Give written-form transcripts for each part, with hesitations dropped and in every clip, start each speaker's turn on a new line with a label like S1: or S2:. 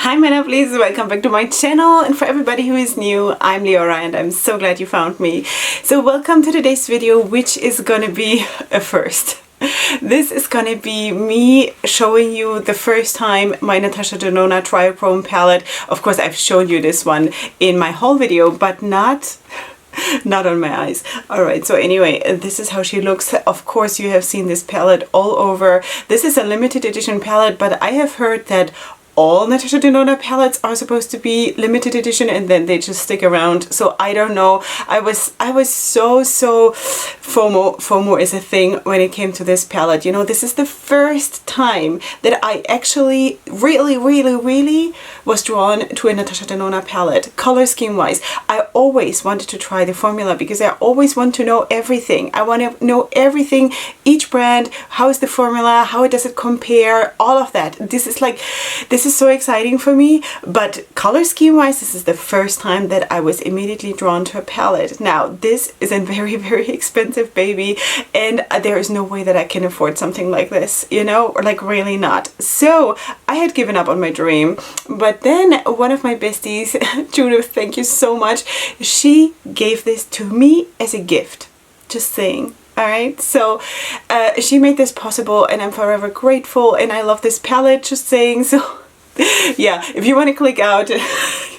S1: Hi my lovelies, welcome back to my channel, and for everybody who is new, I'm Leorah and I'm so glad you found me. So welcome to today's video, which is gonna be a first. This is gonna be me showing you the first time my Natasha Denona Triochrome palette. Of course I've shown you this one in my haul video, but not on my eyes. Alright, so anyway, this is how she looks. Of course you have seen this palette all over. This is a limited edition palette, but I have heard that all Natasha Denona palettes are supposed to be limited edition and then they just stick around. So I don't know. I was so FOMO is a thing when it came to this palette. You know, this is the first time that I actually really was drawn to a Natasha Denona palette, color scheme wise. I always wanted to try the formula because I always want to know everything. I want to know everything, each brand, how is the formula, how does it compare, all of that. This is so exciting for me, but color scheme wise, this is the first time that I was immediately drawn to a palette. Now, this is a very expensive baby, and there is no way that I can afford something like this, you know, or like really not. So I had given up on my dream, but then one of my besties, Judith, thank you so much, she gave this to me as a gift. Just saying. Alright, so she made this possible and I'm forever grateful, and I love this palette, just saying. So yeah, if you want to click out,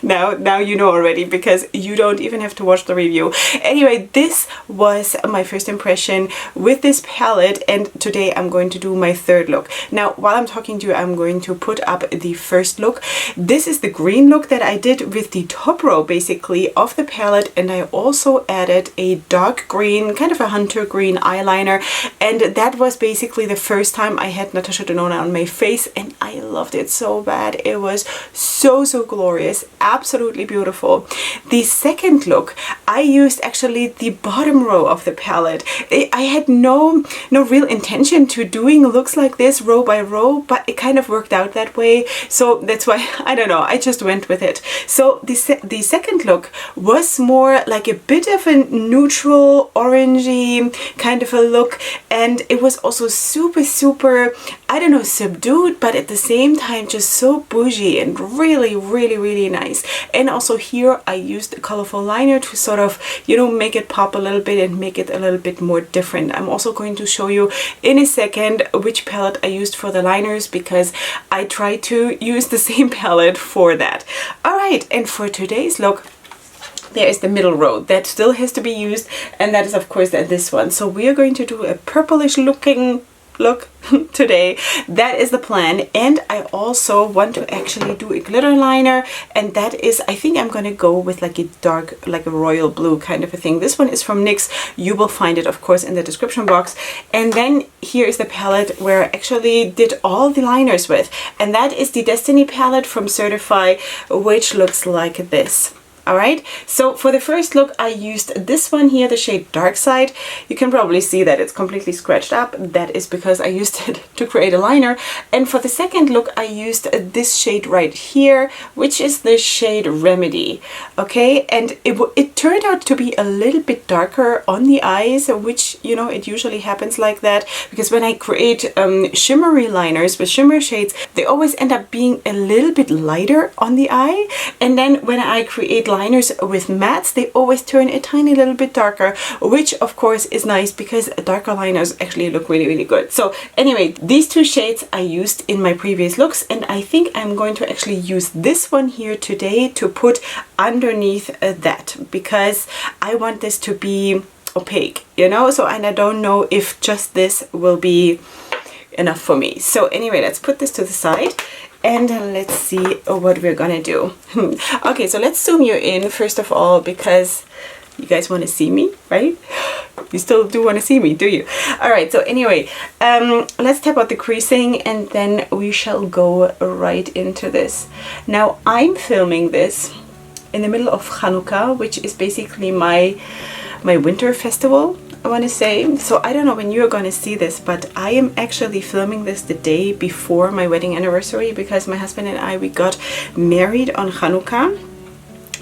S1: now you know already, because you don't even have to watch the review. Anyway, this was my first impression with this palette, and today I'm going to do my third look. Now, while I'm talking to you, I'm going to put up the first look. This is the green look that I did with the top row, basically, of the palette, and I also added a dark green, kind of a hunter green eyeliner, and that was basically the first time I had Natasha Denona on my face, and I loved it so bad. It was so glorious, absolutely beautiful. The second look, I used actually the bottom row of the palette. I had no real intention to doing looks like this row by row, but it kind of worked out that way, so that's why, I don't know, I just went with it. So the second look was more like a bit of a neutral orangey kind of a look, and it was also super, I don't know, subdued, but at the same time just so bougie and really nice. And also here I used a colorful liner to sort of, you know, make it pop a little bit and make it a little bit more different. I'm also going to show you in a second which palette I used for the liners, because I try to use the same palette for that. Alright, and for today's look, there is the middle row that still has to be used, and that is of course this one. So we are going to do a purplish looking look today. That is the plan. And I also want to actually do a glitter liner, and that is, I think I'm gonna go with like a dark, like a royal blue kind of a thing. This one is from NYX. You will find it of course in the description box. And then here is the palette where I actually did all the liners with, and that is the Destiny palette from Certify, which looks like this. Alright, so for the first look I used this one here, the shade Dark Side. You can probably see that it's completely scratched up. That is because I used it to create a liner. And for the second look I used this shade right here, which is the shade Remedy. Okay, and it turned out to be a little bit darker on the eyes, which, you know, it usually happens like that, because when I create shimmery liners with shimmer shades, they always end up being a little bit lighter on the eye, and then when I create liners with mattes, they always turn a tiny little bit darker, which of course is nice because darker liners actually look really good. So anyway, these two shades I used in my previous looks, and I think I'm going to actually use this one here today to put underneath that, because I want this to be opaque, you know, so, and I don't know if just this will be enough for me. So anyway, let's put this to the side. And let's see what we're gonna do. Okay, so let's zoom you in first of all, because you guys want to see me, right? You still do want to see me, do you? Alright, so anyway, let's tap out the creasing and then we shall go right into this. Now, I'm filming this in the middle of Hanukkah, which is basically my winter festival, I want to say. So I don't know when you're going to see this, but I am actually filming this the day before my wedding anniversary, because my husband and I, we got married on Hanukkah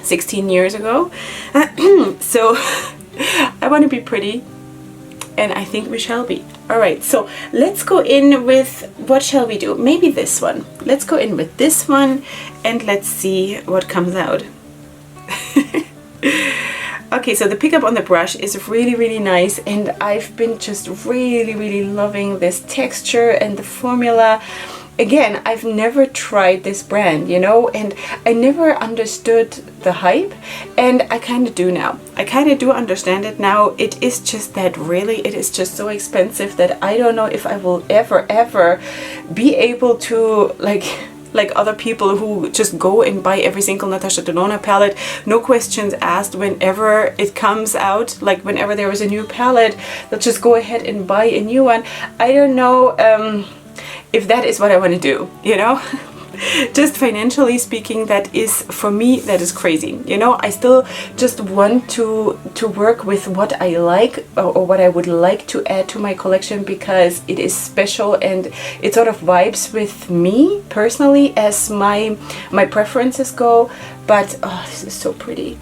S1: 16 years ago. So I want to be pretty and I think we shall be. All right, so let's go in with, what shall we do? Maybe this one. Let's go in with this one and let's see what comes out. Okay, so the pickup on the brush is really, really nice, and I've been just really, really loving this texture and the formula. Again, I've never tried this brand, you know, and I never understood the hype, and I kind of do now. I kind of do understand it now. It is just that really, it is just so expensive that I don't know if I will ever be able to like other people who just go and buy every single Natasha Denona palette, no questions asked. Whenever it comes out, like whenever there is a new palette, they'll just go ahead and buy a new one. I don't know if that is what I want to do, you know. Just financially speaking, that is, for me, that is crazy, you know. I still just want to work with what I like, or what I would like to add to my collection, because it is special and it sort of vibes with me personally as my preferences go. But oh, this is so pretty.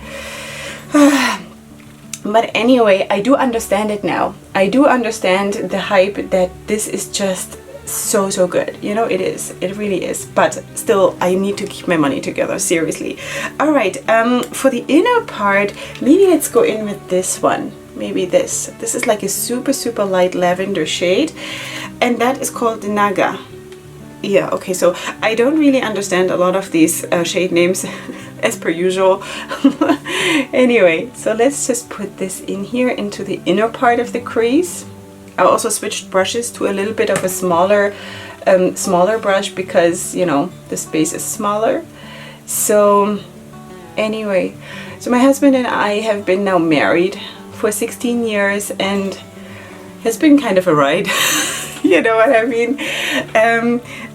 S1: But anyway, I do understand it now. I do understand the hype, that this is just so good, you know. It is, it really is, but still I need to keep my money together, seriously. All right, for the inner part, maybe let's go in with this one. Maybe this is like a super light lavender shade, and that is called the Naga. Yeah, okay, so I don't really understand a lot of these shade names as per usual. Anyway, so let's just put this in here into the inner part of the crease. I also switched brushes to a little bit of a smaller brush, because, you know, the space is smaller. So anyway, so my husband and I have been now married for 16 years, and it's been kind of a ride. You know what I mean?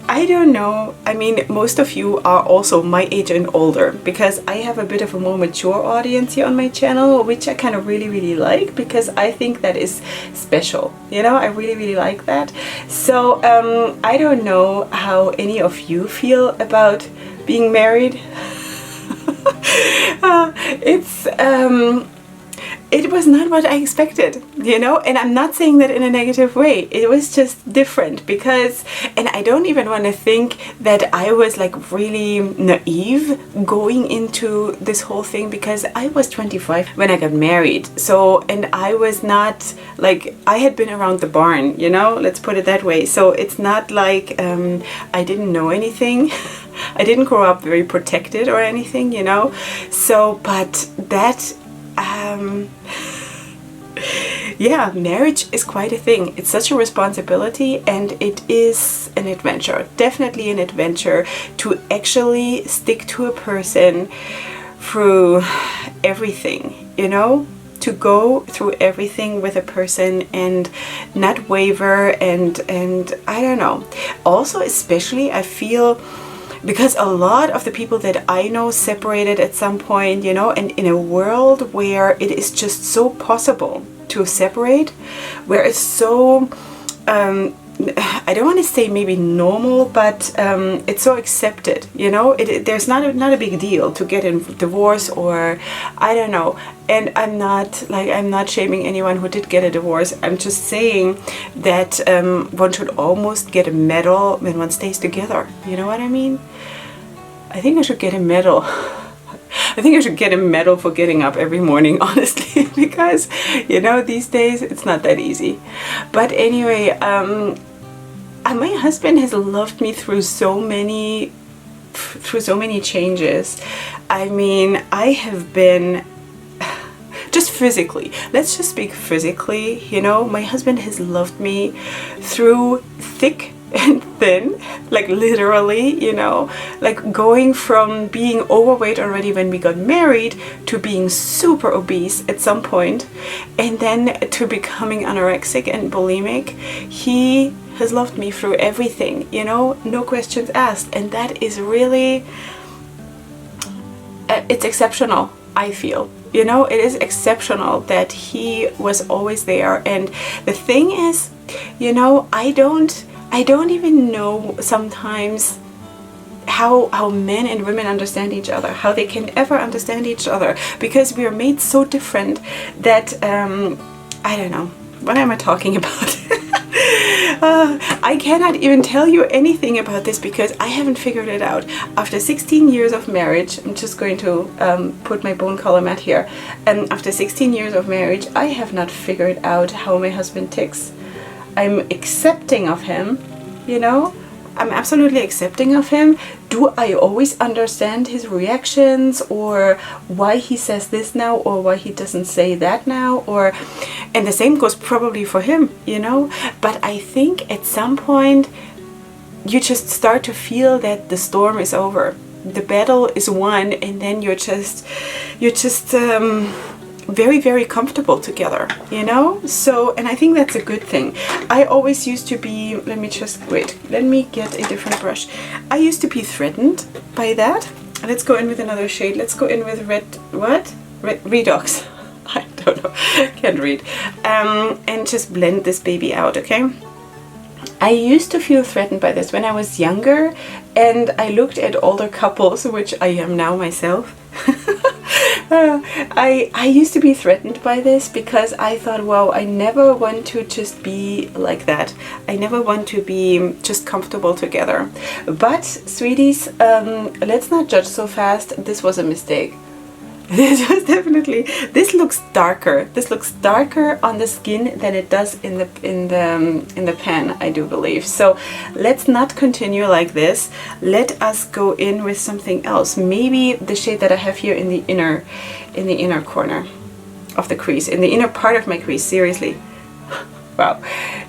S1: I don't know. I mean, most of you are also my age and older, because I have a bit of a more mature audience here on my channel, which I kind of really like, because I think that is special. You know, I really like that. So I don't know how any of you feel about being married. It was not what I expected, you know, and I'm not saying that in a negative way. It was just different, because, and I don't even want to think that I was like really naive going into this whole thing, because I was 25 when I got married. So, and I was not like, I had been around the barn, you know, let's put it that way. So it's not like I didn't know anything. I didn't grow up very protected or anything, you know. So, but that yeah, marriage is quite a thing. It's such a responsibility, and it is an adventure, definitely an adventure, to actually stick to a person through everything, you know, to go through everything with a person and not waver, and I don't know. Also, especially I feel, because a lot of the people that I know separated at some point, you know, and in a world where it is just so possible to separate, where it's so, I don't want to say maybe normal, but it's so accepted, you know, there's not a big deal to get a divorce, or I don't know. And I'm not shaming anyone who did get a divorce. I'm just saying that one should almost get a medal when one stays together. You know what I mean? I think I should get a medal. I think I should get a medal for getting up every morning, honestly, because, you know, these days it's not that easy. But anyway, my husband has loved me through so many changes. I mean, I have been, just physically, let's just speak physically, you know, my husband has loved me through thick and thin, like literally, you know, like going from being overweight already when we got married to being super obese at some point, and then to becoming anorexic and bulimic. He has loved me through everything, you know, no questions asked, and that is really, it's exceptional, I feel. You know, it is exceptional that he was always there. And the thing is, you know, I don't even know sometimes how men and women understand each other, how they can ever understand each other, because we are made so different that I don't know. what am I talking about? I cannot even tell you anything about this because I haven't figured it out. After 16 years of marriage, I'm just going to put my bone color mat here. And after 16 years of marriage, I have not figured out how my husband ticks. I'm accepting of him, you know? I'm absolutely accepting of him. Do I always understand his reactions or why he says this now or why he doesn't say that now? And the same goes probably for him, you know? But I think at some point you just start to feel that the storm is over. The battle is won, and then you're just very, very comfortable together, you know? So, and I think that's a good thing. I always used to be, let me get a different brush. I used to be threatened by that. Let's go in with another shade. Let's go in with red, what? Red Redox. I don't know, can't read. And just blend this baby out, okay? I used to feel threatened by this when I was younger, and I looked at older couples, which I am now myself. I used to be threatened by this because I thought, wow, I never want to just be like that. I never want to be just comfortable together. But sweeties, let's not judge so fast. This was a mistake. This was definitely, this looks darker. This looks darker on the skin than it does in the pan, I do believe. So let's not continue like this. Let us go in with something else. Maybe the shade that I have here in the inner corner of the crease, in the inner part of my crease, seriously. Wow.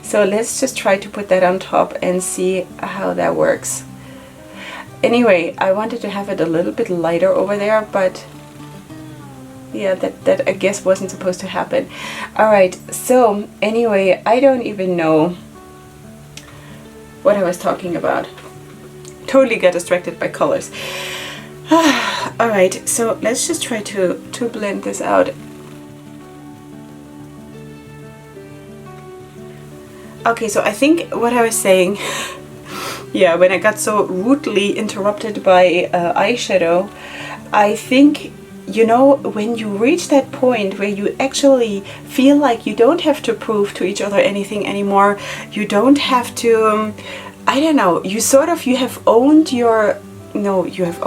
S1: So let's just try to put that on top and see how that works. Anyway, I wanted to have it a little bit lighter over there, but yeah, that I guess wasn't supposed to happen. Alright, so anyway, I don't even know what I was talking about. Totally got distracted by colors. Alright, so let's just try to blend this out. Okay, so I think what I was saying, yeah, when I got so rudely interrupted by eyeshadow, I think, you know, when you reach that point where you actually feel like you don't have to prove to each other anything anymore, you don't have to, I don't know, you have owned your, no, you have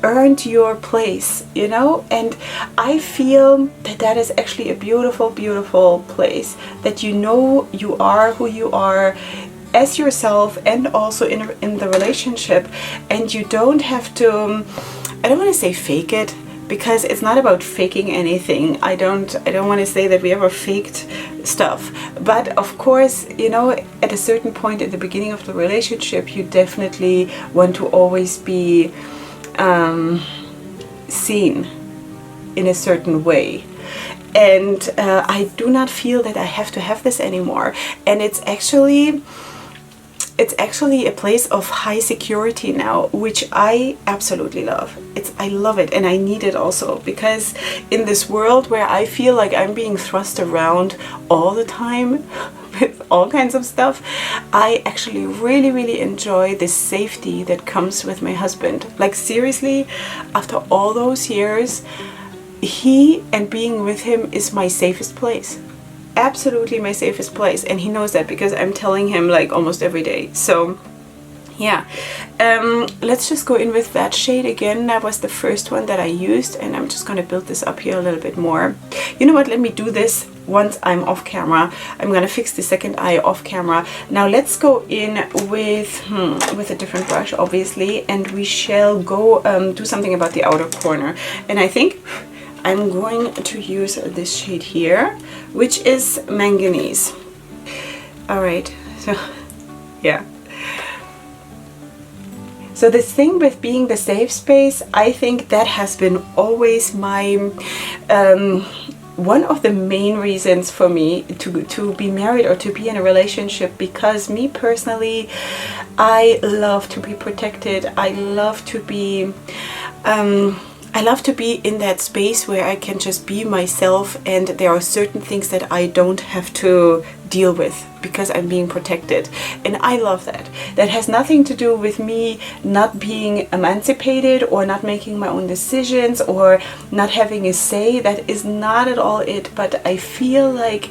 S1: earned your place, you know? And I feel that that is actually a beautiful, beautiful place, that you know you are who you are as yourself and also in the relationship, and you don't have to, I don't want to say fake it, because it's not about faking anything. I don't want to say that we ever faked stuff, but of course, you know, at a certain point at the beginning of the relationship, you definitely want to always be seen in a certain way. And I do not feel that I have to have this anymore. And it's actually a place of high security now, which I absolutely love. I love it, and I need it also, because in this world where I feel like I'm being thrust around all the time with all kinds of stuff, I actually really, really enjoy the safety that comes with my husband. Like seriously, after all those years, he and being with him is my safest place. Absolutely my safest place, and he knows that because I'm telling him like almost every day. So yeah, let's just go in with that shade again. That was the first one that I used, and I'm just going to build this up here a little bit more. You know what, let me do this once I'm off camera. I'm going to fix the second eye off camera. Now let's go in with a different brush, obviously, and we shall go do something about the outer corner. And I think I'm going to use this shade here, which is Manganese. Alright, so yeah. So this thing with being the safe space, I think that has been always my one of the main reasons for me to be married or to be in a relationship, because me personally, I love to be protected. I love to be I love to be in that space where I can just be myself, and there are certain things that I don't have to deal with because I'm being protected. And I love that. That has nothing to do with me not being emancipated or not making my own decisions or not having a say. That is not at all it. But I feel like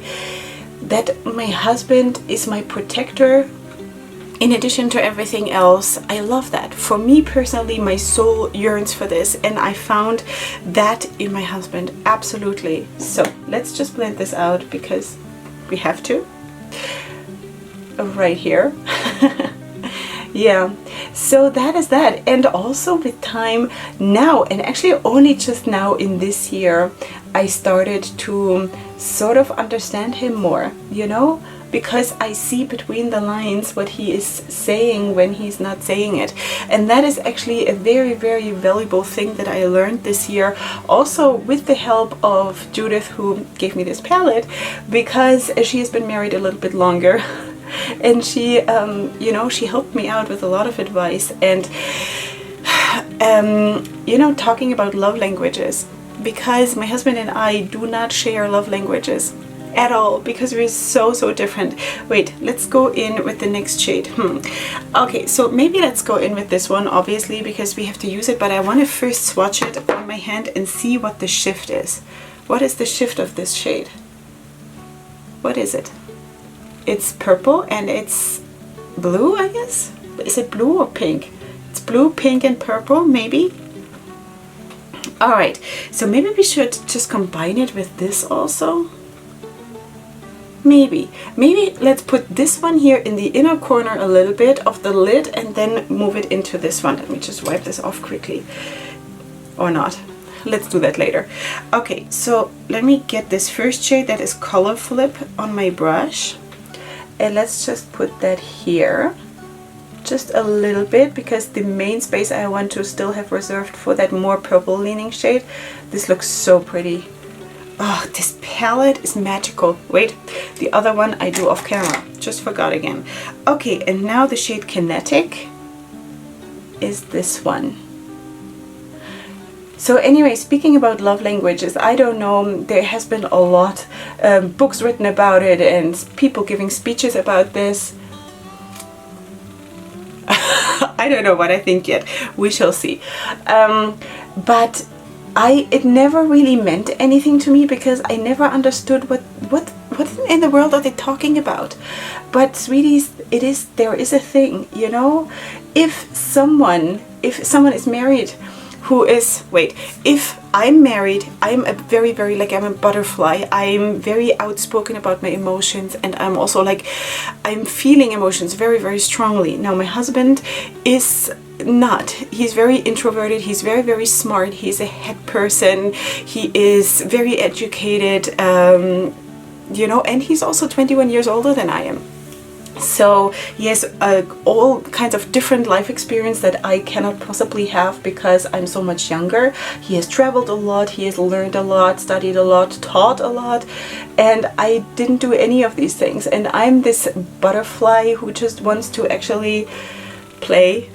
S1: that my husband is my protector. In addition to everything else, I love that. For me personally, my soul yearns for this, and I found that in my husband, absolutely. So let's just blend this out because we have to. Right here. Yeah, so that is that. And also with time now, and actually only just now in this year, I started to sort of understand him more, you know, because I see between the lines what he is saying when he's not saying it. And that is actually a very, very valuable thing that I learned this year, also with the help of Judith, who gave me this palette, because she has been married a little bit longer. And she, you know, she helped me out with a lot of advice. And, you know, talking about love languages, because my husband and I do not share love languages at all, because we're so different. Wait, let's go in with the next shade. Okay, so maybe let's go in with this one, obviously, because we have to use it, but I want to first swatch it on my hand and see what the shift is. What is the shift of this shade? What is it? It's purple and it's blue, I guess. Is it blue or pink? It's blue, pink, and purple, maybe. All right, so maybe we should just combine it with this also. Maybe let's put this one here in the inner corner a little bit of the lid and then move it into this one. Let me just wipe this off quickly. Or not. Let's do that later. Okay, so let me get this first shade that is Color Flip on my brush. And let's just put that here. Just a little bit, because the main space I want to still have reserved for that more purple leaning shade. This looks so pretty. Oh, this palette is magical. Wait, the other one I do off camera. Just forgot again. Okay, and now the shade Kinetic is this one. So anyway, speaking about love languages, I don't know, there has been a lot books written about it and people giving speeches about this. I don't know what I think yet. We shall see. But it never really meant anything to me, because I never understood what in the world are they talking about. But sweeties, there is a thing, you know. If someone is married who is, if I'm married, I'm a very, like, I'm a butterfly. I'm very outspoken about my emotions, and I'm also like, I'm feeling emotions very, very strongly. Now my husband is not. He's very introverted. He's very, very smart. He's a head person. He is very educated, you know, and he's also 21 years older than I am. So he has all kinds of different life experience that I cannot possibly have because I'm so much younger. He has traveled a lot, he has learned a lot, studied a lot, taught a lot, and I didn't do any of these things. And I'm this butterfly who just wants to actually play.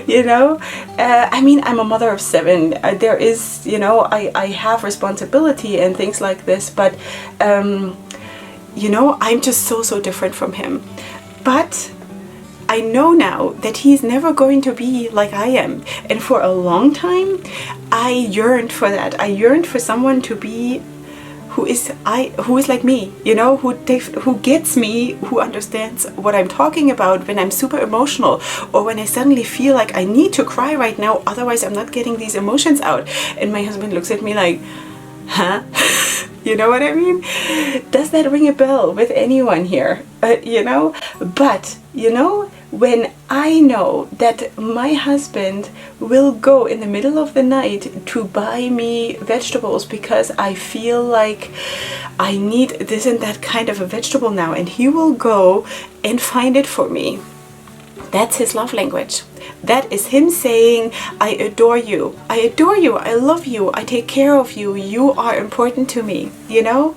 S1: You know, I mean, I'm a mother of 7. There is, you know, I have responsibility and things like this, but you know, I'm just so different from him. But I know now that he's never going to be like I am. And for a long time, I yearned for that. I yearned for someone to be who is like me, you know, who gets me, who understands what I'm talking about when I'm super emotional, or when I suddenly feel like I need to cry right now, otherwise I'm not getting these emotions out. And my husband looks at me like, huh? You know what I mean? Does that ring a bell with anyone here? You know? But, you know, when I know that my husband will go in the middle of the night to buy me vegetables because I feel like I need this and that kind of a vegetable now, and he will go and find it for me. That's his love language. That is him saying, I adore you. I adore you. I love you. I take care of you. You are important to me, you know?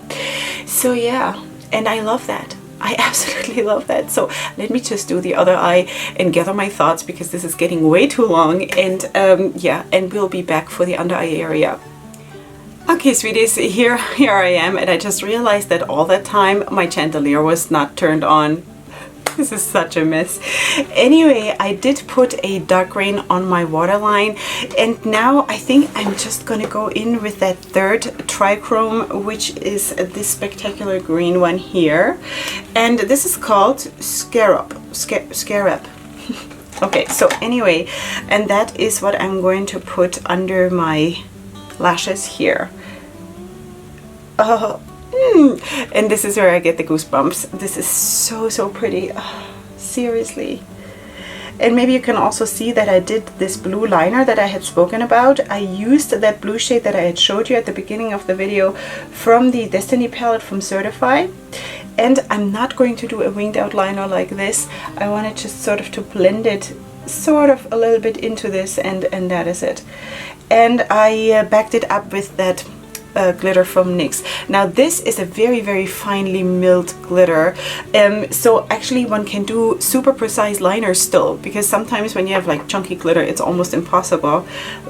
S1: So yeah, and I love that. I absolutely love that. So let me just do the other eye and gather my thoughts, because this is getting way too long. And yeah, and we'll be back for the under eye area. Okay, sweeties, here I am, and I just realized that all that time my chandelier was not turned on. This is such a mess. Anyway, I did put a dark green on my waterline, and now I think I'm just gonna go in with that third trichrome, which is this spectacular green one here, and this is called Scarab. Okay, so anyway, and that is what I'm going to put under my lashes here. Oh, and this is where I get the goosebumps. This is so pretty. Oh, seriously. And maybe you can also see that I did this blue liner that I had spoken about. I used that blue shade that I had showed you at the beginning of the video from the Destiny palette from Certify. And I'm not going to do a winged outliner like this. I wanted just sort of to blend it sort of a little bit into this, and that is it. And I backed it up with that glitter from NYX. Now this is a very finely milled glitter, so actually one can do super precise liners still, because sometimes when you have like chunky glitter it's almost impossible.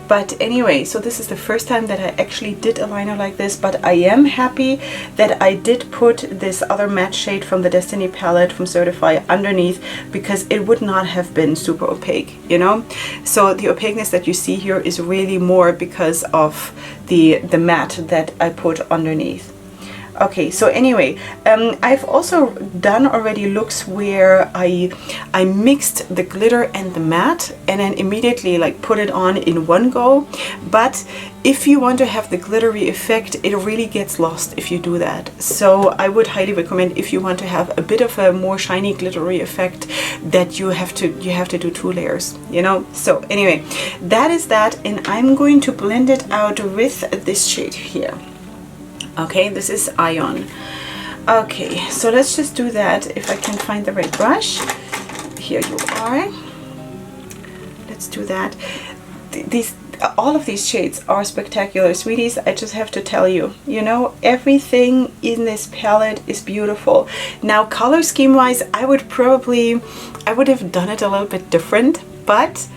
S1: But anyway, so this is the first time that I actually did a liner like this, but I am happy that I did put this other matte shade from the Destiny palette from Certify underneath, because it would not have been super opaque, you know. So the opaqueness that you see here is really more because of the matte that I put underneath. Okay, so anyway, I've also done already looks where I mixed the glitter and the matte and then immediately like put it on in one go. But if you want to have the glittery effect, it really gets lost if you do that. So I would highly recommend, if you want to have a bit of a more shiny glittery effect, that you have to do 2 layers, you know. So anyway, that is that, and I'm going to blend it out with this shade here. Okay, this is Ion. Okay, so let's just do that. If I can find the right brush. Here you are. Let's do that. All of these shades are spectacular, sweeties. I just have to tell you, you know, everything in this palette is beautiful. Now, color scheme wise, I would have done it a little bit different, but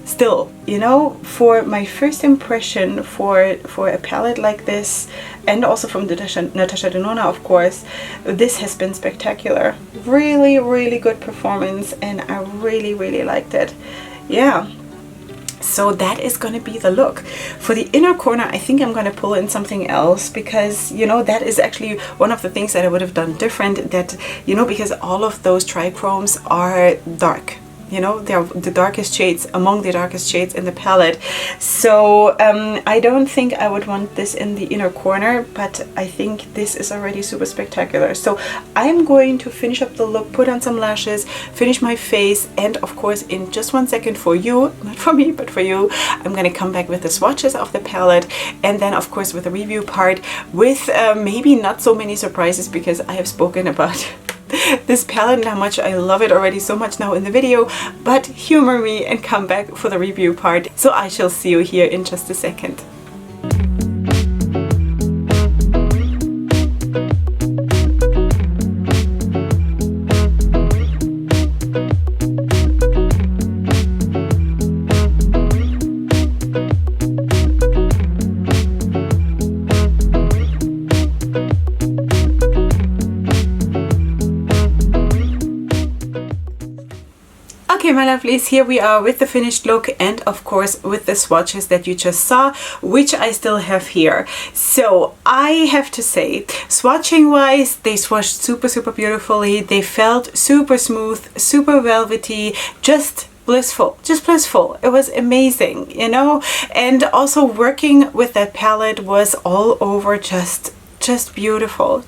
S1: still, you know, for my first impression for a palette like this, and also from Natasha Denona, of course, this has been spectacular. Really good performance, and I really liked it. Yeah. So that is going to be the look. For the inner corner, I think I'm going to pull in something else, because, you know, that is actually one of the things that I would have done different, that, you know, because all of those trichromes are dark. You know, they're the darkest shades, among the darkest shades in the palette. So I don't think I would want this in the inner corner, but I think this is already super spectacular. So I'm going to finish up the look, put on some lashes, finish my face, and of course in just 1 second for you, not for me, but for you, I'm going to come back with the swatches of the palette, and then of course with the review part, with maybe not so many surprises, because I have spoken about this palette and how much I love it already so much now in the video, but humor me and come back for the review part. So I shall see you here in just a second. Okay, my lovelies, here we are with the finished look, and of course with the swatches that you just saw, which I still have here. So I have to say, swatching wise, they swatched super beautifully. They felt super smooth, super velvety, just blissful. It was amazing, you know. And also working with that palette was all over just beautiful.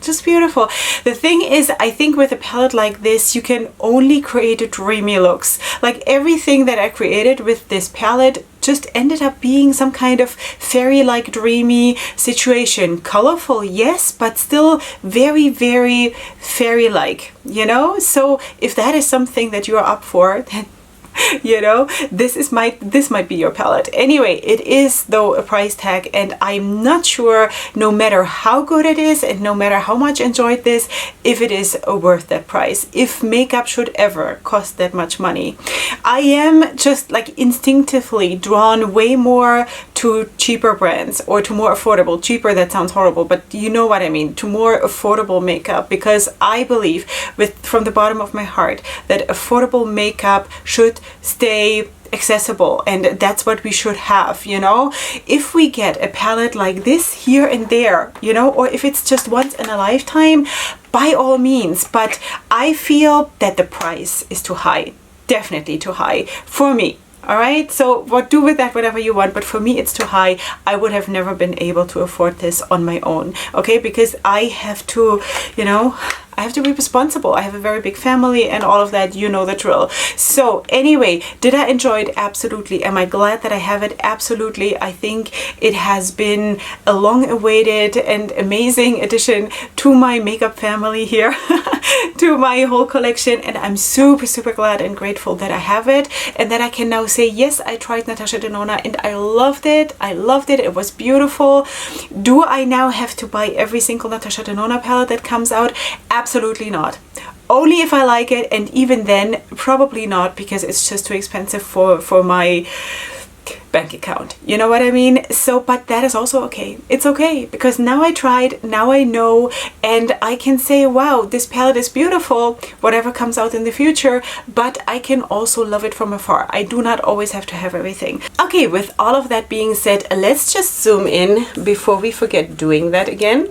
S1: The thing is, I think with a palette like this, you can only create dreamy looks. Like everything that I created with this palette just ended up being some kind of fairy-like dreamy situation. Colorful, yes, but still very fairy-like, you know. So if that is something that you're up for, then You know, this might be your palette. Anyway, it is though a price tag, and I'm not sure, no matter how good it is and no matter how much I enjoyed this, if it is worth that price, if makeup should ever cost that much money. I am just like instinctively drawn way more to cheaper brands, or to more affordable. Cheaper, that sounds horrible, but you know what I mean, to more affordable makeup, because I believe from the bottom of my heart that affordable makeup should stay accessible, and that's what we should have, you know. If we get a palette like this here and there, you know, or if it's just once in a lifetime, by all means, but I feel that the price is too high, definitely too high for me. All right, so what do with that whatever you want, but for me it's too high. I would have never been able to afford this on my own, okay, because I have to, you know, I have to be responsible. I have a very big family and all of that, you know the drill. So anyway, did I enjoy it? Absolutely. Am I glad that I have it? Absolutely. I think it has been a long-awaited and amazing addition to my makeup family here, to my whole collection, and I'm super, super glad and grateful that I have it, and that I can now say, yes, I tried Natasha Denona and I loved it. I loved it. It was beautiful. Do I now have to buy every single Natasha Denona palette that comes out? Absolutely not. Only if I like it, and even then probably not, because it's just too expensive for my bank account, you know what I mean? So, but that is also okay. It's okay, because now I tried, now I know, and I can say, wow, this palette is beautiful, whatever comes out in the future, but I can also love it from afar. I do not always have to have everything. Okay, with all of that being said, let's just zoom in before we forget doing that again.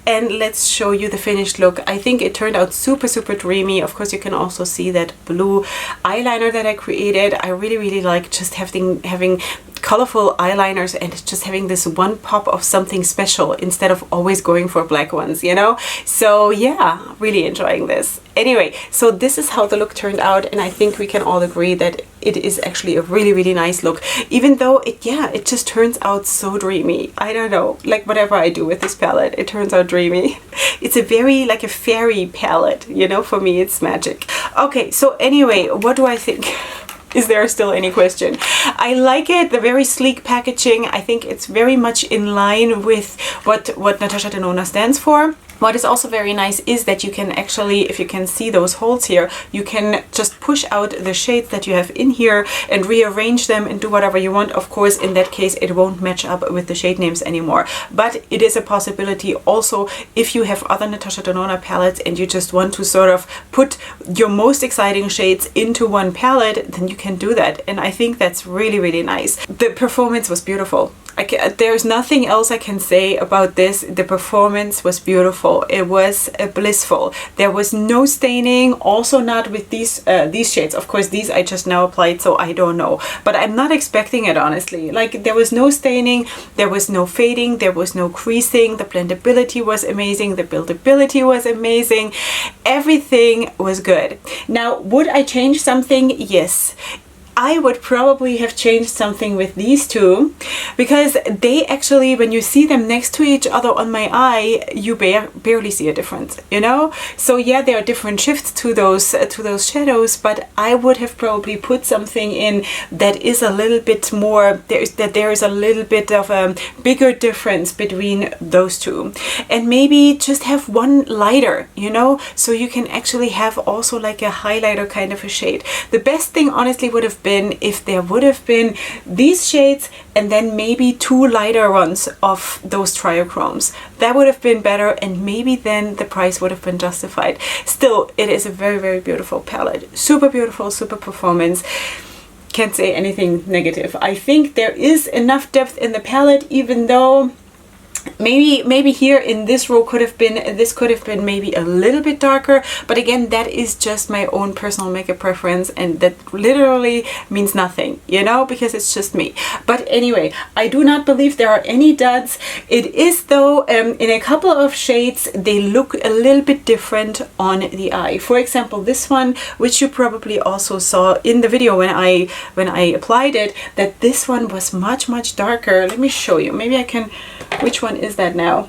S1: And let's show you the finished look. I think it turned out super, super dreamy. Of course, you can also see that blue eyeliner that I created. I really, really like just having colorful eyeliners and just having this one pop of something special instead of always going for black ones, you know? So yeah, really enjoying this. Anyway, so this is how the look turned out, and I think we can all agree that it is actually a really, really nice look, even though it just turns out so dreamy. I don't know, like whatever I do with this palette, it turns out dreamy. It's a very like a fairy palette, you know, for me it's magic. Okay, so anyway, what do I think? Is there still any question? I like it, the very sleek packaging. I think it's very much in line with what Natasha Denona stands for. What is also very nice is that you can actually, if you can see those holes here, you can just push out the shades that you have in here and rearrange them and do whatever you want. Of course, in that case, it won't match up with the shade names anymore. But it is a possibility also if you have other Natasha Denona palettes and you just want to sort of put your most exciting shades into one palette, then you can do that. And I think that's really, really nice. The performance was beautiful. There's nothing else I can say about this. The performance was beautiful. It was blissful. There was no staining, also not with these shades. Of course, these I just now applied, so I don't know. But I'm not expecting it, honestly. Like, there was no staining, there was no fading, there was no creasing. The blendability was amazing. The buildability was amazing. Everything was good. Now, would I change something? Yes. I would probably have changed something with these two, because they actually, when you see them next to each other on my eye, you barely see a difference, you know? So yeah, there are different shifts to those shadows, but I would have probably put something in that is a little bit more, there is a little bit of a bigger difference between those two. And maybe just have one lighter, you know? So you can actually have also like a highlighter kind of a shade. The best thing honestly would have been if there would have been these shades and then maybe two lighter ones of those triochromes. That would have been better, and maybe then the price would have been justified. Still, it is a very, very beautiful palette. Super beautiful, super performance. Can't say anything negative. I think there is enough depth in the palette, even though maybe here in this row could have been maybe a little bit darker, but again, that is just my own personal makeup preference, and that literally means nothing, you know, because it's just me. But anyway, I do not believe there are any duds. It is though, in a couple of shades they look a little bit different on the eye. For example, this one, which you probably also saw in the video when I applied it, that this one was much darker. Let me show you. Maybe I can. Which one is that now?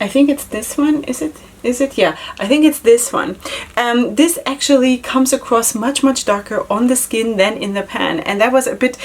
S1: I think it's this one, is it? Is it? Yeah, I think it's this one. This actually comes across much darker on the skin than in the pan, and that was a bit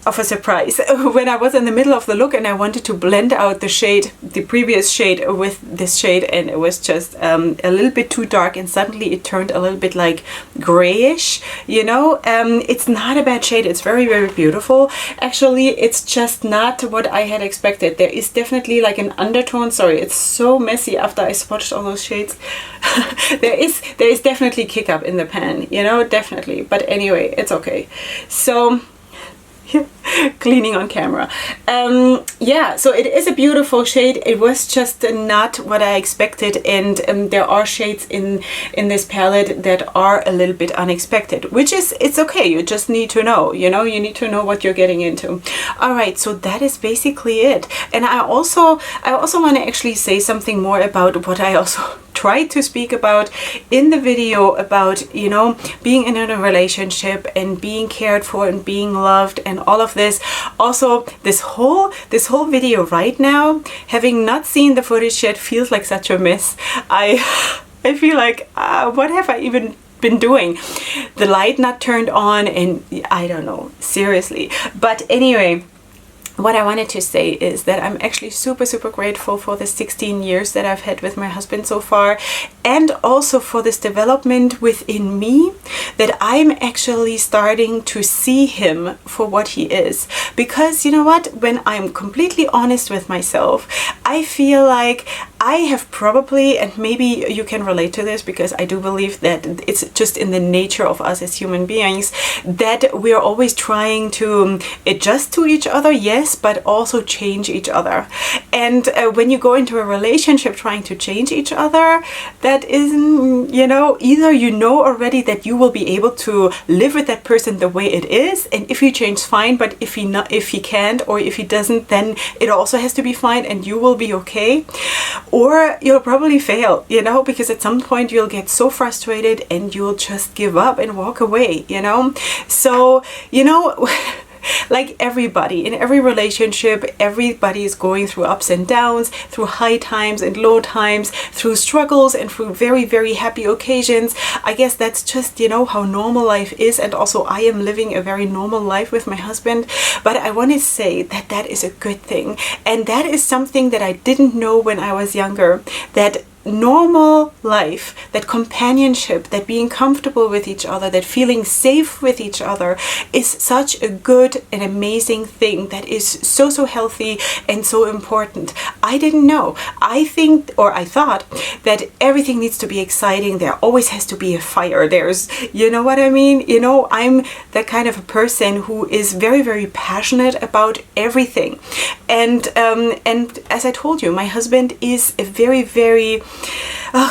S1: of a surprise when I was in the middle of the look and I wanted to blend out the shade, the previous shade, with this shade, and it was just a little bit too dark, and suddenly it turned a little bit like grayish, you know. It's not a bad shade, it's very beautiful. Actually, it's just not what I had expected. There is definitely like an undertone. Sorry, it's so messy after I swatched all those shades. there is definitely kick up in the pan, you know, definitely, but anyway, it's okay. So cleaning on camera. Yeah, so it is a beautiful shade. It was just not what I expected, and there are shades in this palette that are a little bit unexpected, which is, it's okay. You just need to know, you know, you need to know what you're getting into. All right, so that is basically it. And I also want to actually say something more about what I also tried to speak about in the video, about, you know, being in a relationship and being cared for and being loved and all of this. Also, this whole video right now, having not seen the footage yet, feels like such a mess. I feel like what have I even been doing? The light not turned on, and I don't know, seriously. But anyway, what I wanted to say is that I'm actually super grateful for the 16 years that I've had with my husband so far, and also for this development within me, that I'm actually starting to see him for what he is. Because you know what, when I'm completely honest with myself, I feel like I have probably, and maybe you can relate to this, because I do believe that it's just in the nature of us as human beings that we're always trying to adjust to each other, yes, but also change each other. And when you go into a relationship trying to change each other, that isn't, you know, either you know already that you will be able to live with that person the way it is, and if you change, fine, but if he can't, or if he doesn't, then it also has to be fine and you will be okay. Or you'll probably fail, you know, because at some point you'll get so frustrated and you'll just give up and walk away, you know. So, you know, like everybody, in every relationship, everybody is going through ups and downs, through high times and low times, through struggles and through very happy occasions. I guess that's just, you know, how normal life is, and also I am living a very normal life with my husband. But I want to say that that is a good thing, and that is something that I didn't know when I was younger, that normal life, that companionship, that being comfortable with each other, that feeling safe with each other is such a good and amazing thing, that is so healthy and so important. I didn't know. I think, or I thought, that everything needs to be exciting. There always has to be a fire. There's, you know what I mean? You know, I'm that kind of a person who is very passionate about everything. And as I told you, my husband is a very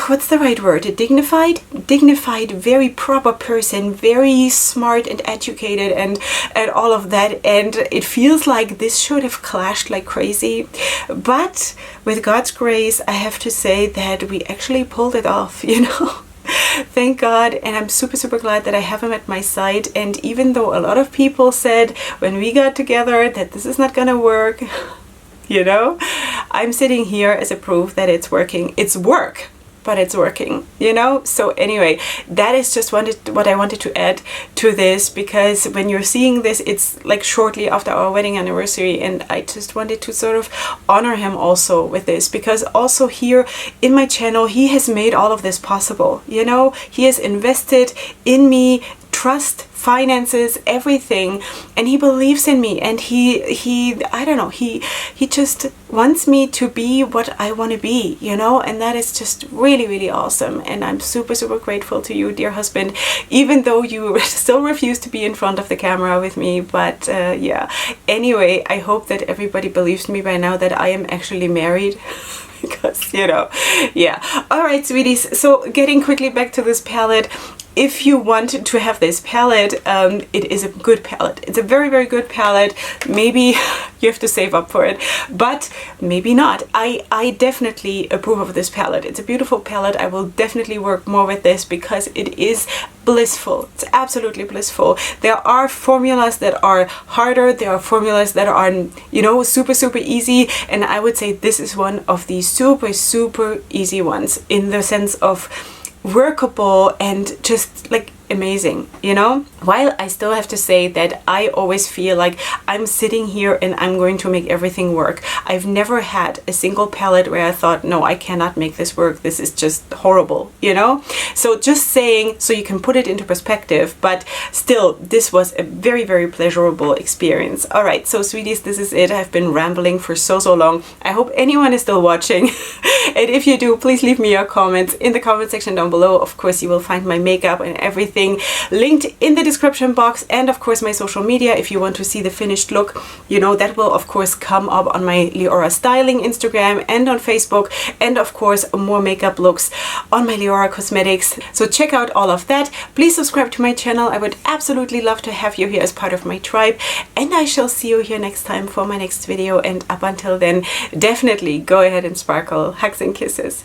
S1: what's the right word? A dignified, very proper person, very smart and educated and all of that. And it feels like this should have clashed like crazy. But with God's grace, I have to say that we actually pulled it off, you know. Thank God, and I'm super glad that I have him at my side. And even though a lot of people said when we got together that this is not gonna work, you know, I'm sitting here as a proof that it's working. It's work, but it's working, you know. So anyway, that is just what I wanted to add to this, because when you're seeing this, it's like shortly after our wedding anniversary, and I just wanted to sort of honor him also with this, because also here in my channel, he has made all of this possible, you know. He has invested in me, trust, finances, everything, and he believes in me, and he I don't know, he just wants me to be what I want to be, you know. And that is just really awesome, and I'm super grateful to you, dear husband, even though you still refuse to be in front of the camera with me. But yeah, anyway, I hope that everybody believes me by now that I am actually married. Because, you know, yeah. All right, sweeties, so getting quickly back to this palette, if you want to have this palette, it is a good palette. It's a very, very good palette. Maybe you have to save up for it, but maybe not. I definitely approve of this palette. It's a beautiful palette. I will definitely work more with this because it is blissful. It's absolutely blissful. There are formulas that are harder. There are formulas that are, you know, super, super easy. And I would say this is one of the super, super easy ones in the sense of workable and just like amazing, you know? While I still have to say that I always feel like I'm sitting here and I'm going to make everything work. I've never had a single palette where I thought, no, I cannot make this work. This is just horrible, you know? So just saying, so you can put it into perspective, but still, this was a very, very pleasurable experience. All right, so sweeties, this is it. I've been rambling for so, so long. I hope anyone is still watching. And if you do, please leave me your comments in the comment section down below. Of course, you will find my makeup and everything linked in the description box, and of course my social media if you want to see the finished look. You know, that will of course come up on my Leorah Styling Instagram and on Facebook, and of course more makeup looks on my Leorah Cosmetics. So check out all of that. Please subscribe to my channel. I would absolutely love to have you here as part of my tribe, and I shall see you here next time for my next video. And up until then, definitely go ahead and sparkle. Hugs and kisses.